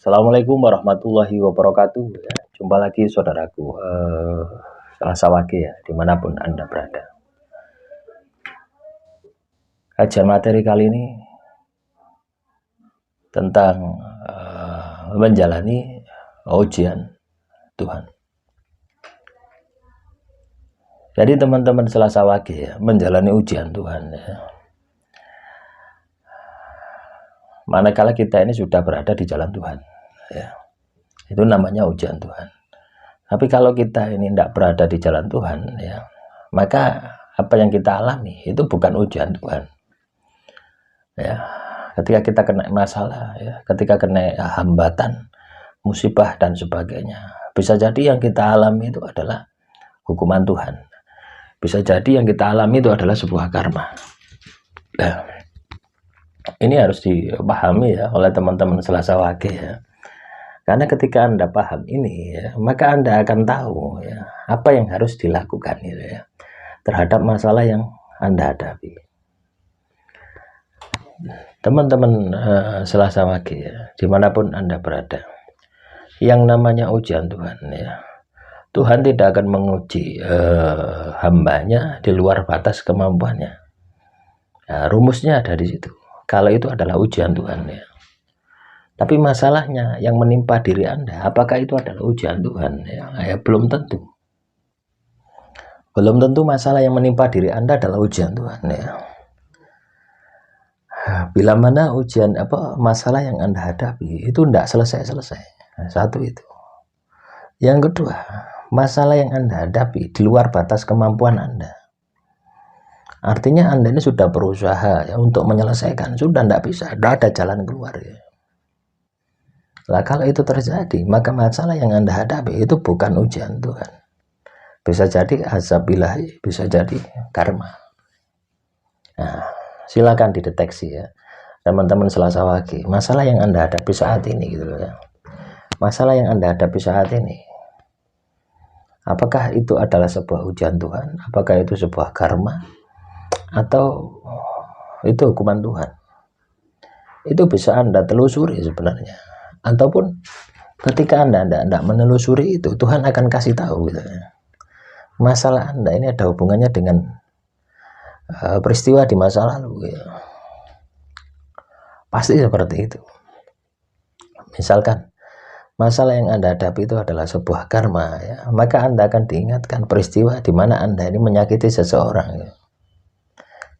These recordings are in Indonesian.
Assalamualaikum warahmatullahi wabarakatuh. Ya, jumpa lagi saudaraku, Selasa Wage ya, dimanapun Anda berada. Kajian materi kali ini tentang menjalani ujian Tuhan. Jadi teman-teman Selasa Wage ya, menjalani ujian Tuhan ya. Manakala kita ini sudah berada di jalan Tuhan ya, itu namanya ujian Tuhan. Tapi kalau kita ini tidak berada di jalan Tuhan ya, maka apa yang kita alami itu bukan ujian Tuhan ya. Ketika kita kena masalah ya, ketika kena hambatan, musibah dan sebagainya, bisa jadi yang kita alami itu adalah hukuman Tuhan, bisa jadi yang kita alami itu adalah sebuah karma. Nah, ini harus dipahami ya oleh teman-teman Selasa Wage ya. Karena ketika Anda paham ini ya, maka Anda akan tahu ya, apa yang harus dilakukan gitu ya, terhadap masalah yang Anda hadapi. Teman-teman Selasa Wage ya, dimanapun Anda berada, yang namanya ujian Tuhan ya, Tuhan tidak akan menguji hambanya di luar batas kemampuannya. Nah, rumusnya ada di situ. Kalau itu adalah ujian Tuhan ya. Tapi masalahnya yang menimpa diri Anda, apakah itu adalah ujian Tuhan ya? Belum tentu. Belum tentu masalah yang menimpa diri Anda adalah ujian Tuhan ya. Bila mana ujian masalah yang Anda hadapi itu tidak selesai-selesai. Nah, satu itu. Yang kedua, masalah yang Anda hadapi di luar batas kemampuan Anda. Artinya Anda ini sudah berusaha ya untuk menyelesaikan, sudah tidak bisa, tidak ada jalan keluar ya. Nah, kalau itu terjadi, maka masalah yang Anda hadapi itu bukan ujian Tuhan. Bisa jadi azab ilahi, bisa jadi karma. Nah, silakan dideteksi ya, teman-teman Selasa Wage, masalah yang Anda hadapi saat ini gitu ya. Masalah yang Anda hadapi saat ini, apakah itu adalah sebuah ujian Tuhan? Apakah itu sebuah karma? Atau itu hukuman Tuhan? Itu bisa Anda telusuri sebenarnya. Ataupun ketika Anda tidak menelusuri itu, Tuhan akan kasih tahu gitu ya. Masalah Anda ini ada hubungannya dengan peristiwa di masa lalu ya. Pasti seperti itu. Misalkan masalah yang Anda hadapi itu adalah sebuah karma ya, maka Anda akan diingatkan peristiwa di mana Anda ini menyakiti seseorang ya.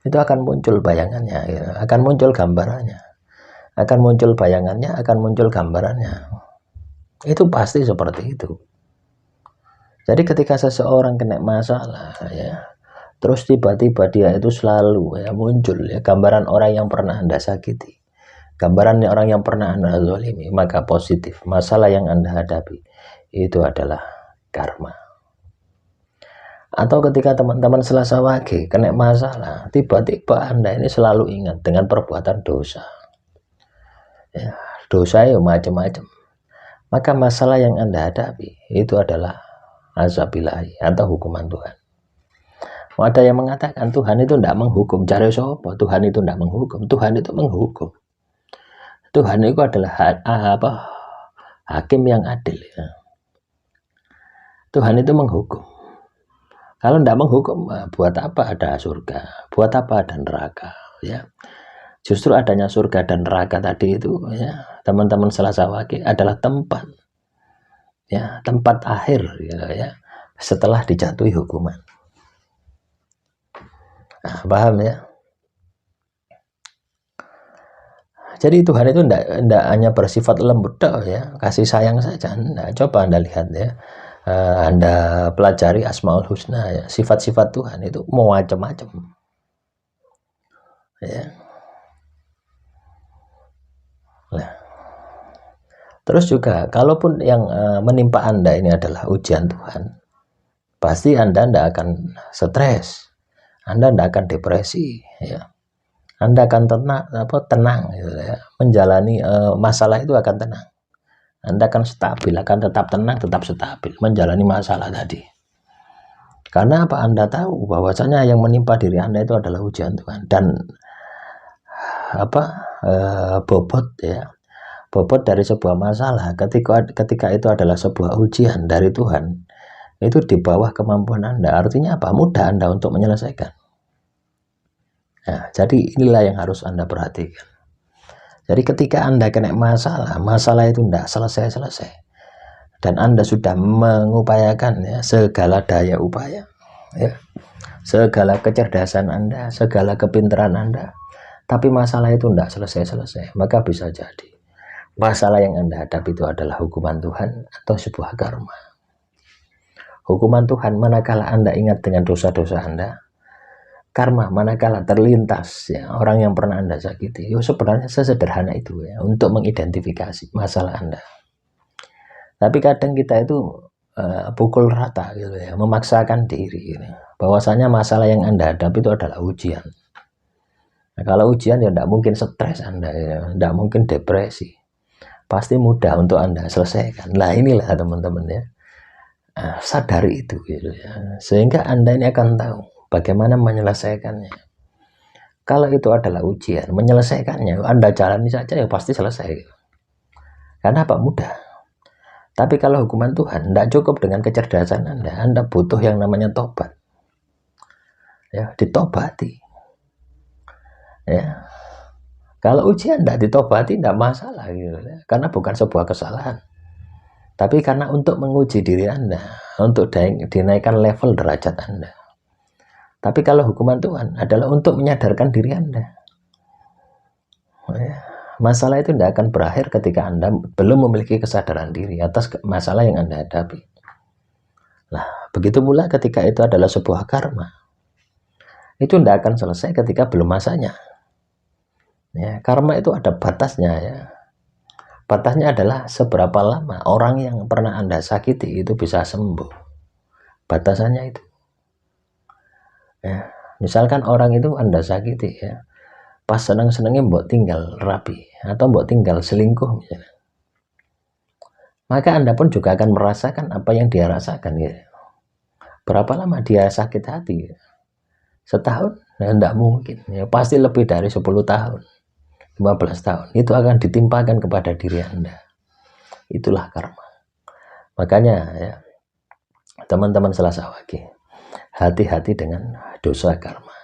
Itu akan muncul bayangannya ya, akan muncul gambarannya, akan muncul bayangannya, akan muncul gambarannya. Itu pasti seperti itu. Jadi ketika seseorang kena masalah ya, terus tiba-tiba dia itu selalu ya muncul ya gambaran orang yang pernah Anda sakiti, gambaran orang yang pernah Anda zalimi, maka positif masalah yang Anda hadapi itu adalah karma. Atau ketika teman-teman Selasa Wage kena masalah, tiba-tiba Anda ini selalu ingat dengan perbuatan dosa ya, dosa ya macam-macam, maka masalah yang Anda hadapi itu adalah azab ilahi atau hukuman Tuhan. Ada yang mengatakan Tuhan itu tidak menghukum, cari sopo, Tuhan itu tidak menghukum, Tuhan itu menghukum. Tuhan itu adalah hakim yang adil ya. Tuhan itu menghukum. Kalau tidak menghukum, buat apa ada surga? Buat apa ada neraka? Ya, justru adanya surga dan neraka tadi itu, ya, teman-teman Selasa Wage adalah tempat, ya, tempat akhir, ya, setelah dijatuhi hukuman. Nah, paham ya? Jadi Tuhan itu tidak hanya bersifat lembut ya, kasih sayang saja. Nah, coba Anda lihat ya. Anda pelajari Asmaul Husna ya, sifat-sifat Tuhan itu mau macam-macam ya. Nah, terus juga kalaupun yang menimpa Anda ini adalah ujian Tuhan, pasti Anda tidak akan stres, Anda tidak akan depresi ya. Anda akan tenang gitu ya. Menjalani masalah itu akan tenang. Anda akan stabil, akan tetap tenang, tetap stabil menjalani masalah tadi. Karena apa? Anda tahu bahwasanya yang menimpa diri Anda itu adalah ujian Tuhan, dan bobot ya, bobot dari sebuah masalah ketika itu adalah sebuah ujian dari Tuhan, itu di bawah kemampuan Anda. Artinya apa? Mudah Anda untuk menyelesaikan. Nah, jadi inilah yang harus Anda perhatikan. Jadi ketika Anda kena masalah itu tidak selesai-selesai, dan Anda sudah mengupayakan ya, segala daya upaya, ya, segala kecerdasan Anda, segala kepintaran Anda, tapi masalah itu tidak selesai-selesai, maka bisa jadi masalah yang Anda hadapi itu adalah hukuman Tuhan atau sebuah karma. Hukuman Tuhan manakala Anda ingat dengan dosa-dosa Anda, karma manakala terlintas ya orang yang pernah Anda sakiti. Sebenarnya sesederhana itu ya untuk mengidentifikasi masalah Anda. Tapi kadang kita itu pukul rata gitu ya, memaksakan diri gitu. Bahwasanya masalah yang Anda hadapi itu adalah ujian. Nah, kalau ujian ya tidak mungkin stres Anda ya, tidak mungkin depresi. Pasti mudah untuk Anda selesaikan. Nah, inilah teman-teman ya. Sadari itu gitu ya. Sehingga Anda ini akan tahu bagaimana menyelesaikannya. Kalau itu adalah ujian, menyelesaikannya Anda jalani saja ya pasti selesai gitu. Karena apa? Mudah. Tapi kalau hukuman Tuhan tidak cukup dengan kecerdasan Anda butuh yang namanya tobat. Ya, ditobati. Ya. Kalau ujian tidak ditobati tidak masalah gitu ya. Karena bukan sebuah kesalahan. Tapi karena untuk menguji diri Anda, untuk dinaikkan level derajat Anda. Tapi kalau hukuman Tuhan adalah untuk menyadarkan diri Anda. Ya. Masalah itu tidak akan berakhir ketika Anda belum memiliki kesadaran diri atas masalah yang Anda hadapi. Nah, begitu pula ketika itu adalah sebuah karma. Itu tidak akan selesai ketika belum masanya. Ya, karma itu ada batasnya ya. Batasnya adalah seberapa lama orang yang pernah Anda sakiti itu bisa sembuh. Batasannya itu. Ya, misalkan orang itu Anda sakiti ya. Pas senang-senangnya mbok tinggal rapi atau mbok tinggal selingkuh misalnya. Maka Anda pun juga akan merasakan apa yang dia rasakan gitu. Berapa lama dia sakit hati? Setahun? Nah, tidak mungkin. Ya, pasti lebih dari 10 tahun. 15 tahun. Itu akan ditimpakan kepada diri Anda. Itulah karma. Makanya ya, teman-teman Selasa Wage, hati-hati dengan dosa karma.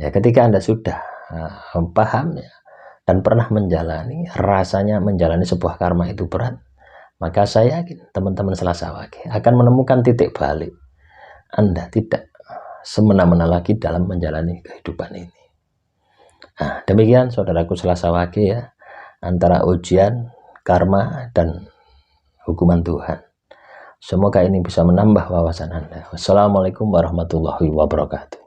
Ya, ketika Anda sudah paham ya, dan pernah menjalani, rasanya menjalani sebuah karma itu berat, maka saya yakin teman-teman Selasa Wage akan menemukan titik balik. Anda tidak semena-mena lagi dalam menjalani kehidupan ini. Nah, demikian saudaraku Selasa Wage ya, antara ujian, karma, dan hukuman Tuhan. Semoga ini bisa menambah wawasan Anda. Wassalamualaikum warahmatullahi wabarakatuh.